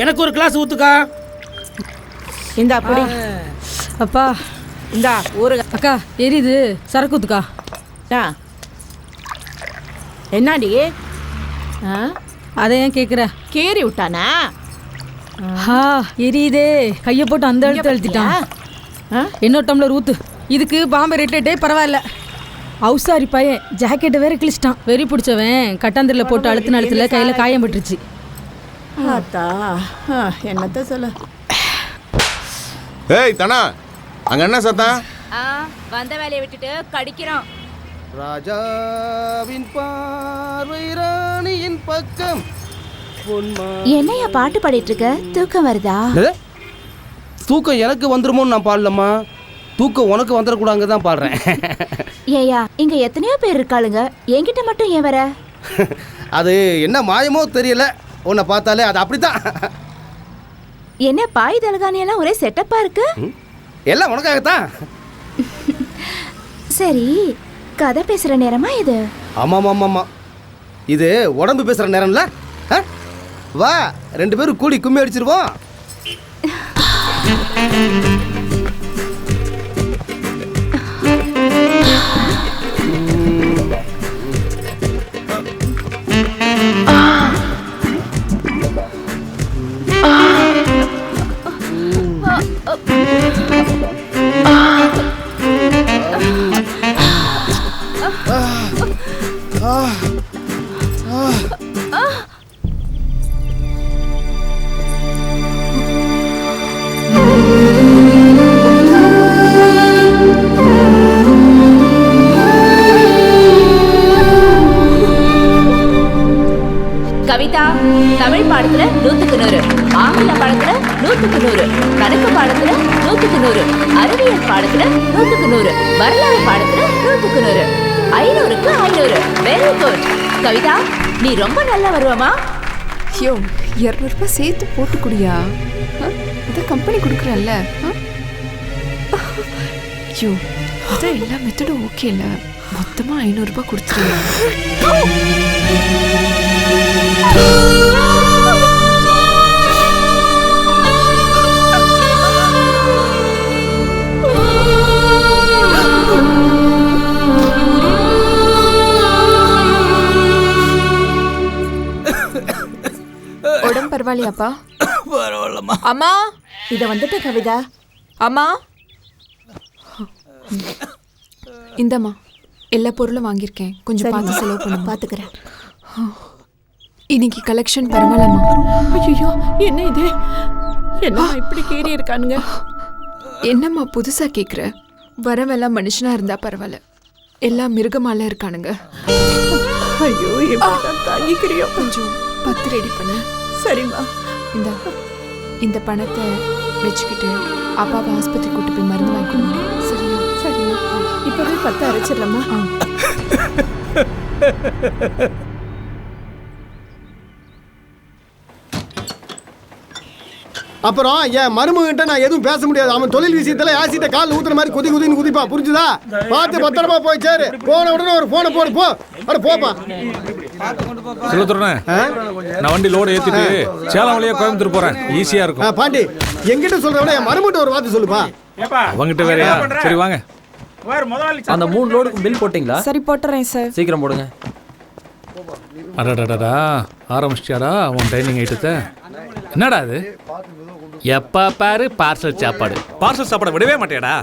எனக்கு ஒரு கிளாஸ் ஊத்துக்கா. இந்தா அப்படி. அப்பா இந்தா ஊரு. அக்கா எரியுது, சரக்கு ஊத்துக்கா. என்னடி அதை ஏன் கேட்குற? கேரி விட்டானா? எரியுதே, கையை போட்டு அந்த அழுத்த அழுத்திட்டான். இன்னொரு டம்ளர் ஊத்து. இதுக்கு பாம்பே ரேட்டே பரவாயில்ல. அவுசாரி பையன் ஜாக்கெட்டை வேற கிழிச்சிட்டான். வெறி பிடிச்சவன் கட்டாந்திரில் போட்டு அழுத்தின அழுத்துல கையில் காயம் பட்டுருச்சு. என்னத்த சொல்ல. ஏய் தனா, அங்க என்ன சத்தம்? வந்த வேலையை விட்டுட்டு கடிக்கிறான். ராஜாவின் பார்வை ராணியின் பக்கம். என்னையா பாட்டு பாடிட்டு இருக்க? தூக்கம் வருதா? தூக்கம் எனக்கு வந்துருமோன்னு நான் பாடலம்மா, தூக்கம் உனக்கு வந்துடக்கூடாங்க தான் பாடுறேன். ஏயா இங்க எத்தனையோ பேர் இருக்காளுங்க, என்கிட்ட மட்டும் ஏன் வர? அது என்ன மாயமோ தெரியல, உன்னை பார்த்தாலே அது அப்படித்தான். என்ன பாய் தலகாணி எல்லாம் ஒரே செட்டப்பா இருக்கு? எல்லாம் உனக்காகத்தான். சரி, கதை பேசுற நேரமா இது? ஆமாம் ஆமாம் ஆமாம், இது உடம்பு பேசுகிற நேரம்ல. வா, 2 பேரும் கூடி கும்மி அடிச்சிருவோம். கவிதா தமிழ் பாடத்துல 100க்கு 100, ஆங்கில பாடத்துல 100க்கு 100, கணக்கு பாடத்துல 100க்கு 100, அறிவியல் பாடத்துல 100க்கு 100, வரலாறு பாடத்துல 100க்கு 100, 500க்கு 500. வெரி குட் கவிதா, நீ ரொம்ப நல்லா வருவமா? ஐயோ, 200 ரூபாய் சேர்த்து போட்டு குடியா? இதை கம்பெனி கொடுக்குறல்ல. ஐயோ, அதான் எல்லா மெத்தடும் ஓகே இல்லை, மொத்தமாக 500 ரூபாய் கொடுத்துருங்க. உடம்பு பரவாயில்லையாப்பா? பரவாயில்லம்மா. அம்மா, இத வந்துட்ட கவிதா. அம்மா இந்தம்மா, எல்லா பொருளும் வாங்கியிருக்கேன், கொஞ்சம் பார்த்து செலவு பண்ண. பாத்துக்கிறேன். இன்னைக்கு கலெக்ஷன் பரவாயில்லம்மா. ஐயோ, என்ன இது? என்ன இப்படி கேரி இருக்கானுங்க? என்னம்மா புதுசா கேக்குற? வரவெல்லாம் மனுஷனா இருந்தா பரவாயில்ல, எல்லாம் மிருகமால இருக்கானுங்க. ஐயோ, எப்படிதான் தாங்கிக்கிறியோ? கொஞ்சம் 10 ரெடி பண்ணு. சரிம்மா. இந்த பணத்தை வச்சுக்கிட்டு அப்பாவை ஆஸ்பத்திரி கூட்டு போய் மருந்து வாங்கி கொடுங்க. சரியா? சரிம்மா, இப்பவே 10 அரைச்சிடலாமா? அப்புறம் என் மருமகிட்ட நான் எதுவும் பேச முடியாது. அவன் தொழில் விஷயத்துல ஆசிட்ட கால் ஊத்துற மாதிரி குதின்னு குதிப்பா, புரிஞ்சுதா? பார்த்து பத்திரமா போய் சேரு. போன உடனே ஒரு போனை போடு. போ, அட போப்பா. சொல்லுறேன், நான் வண்டி லோடு ஏத்திட்டு சேலம் வழியா கோயம்புத்தூர் போறேன், ஈஸியா இருக்கும். பாண்டி, என்கிட்ட சொல்ற விட என் மருமகிட்ட ஒரு வார்த்தை சொல்லுப்பா. அவங்கிட்ட வேறையா? சரி வாங்க. அந்த 3 லோடுக்கு பில் போட்டீங்களா? சரி, போட்டுறேன் சார். சீக்கிரம் போடுங்க. அடடடா, ஆரம்பிச்சிட்டாரா உன் டைனிங் ஐட்டத்தை? என்னடா அது? எப்ப பாரு பார்சல் சாப்பாடு. பார்சல் சாப்பாடு விடவே மாட்டேடா.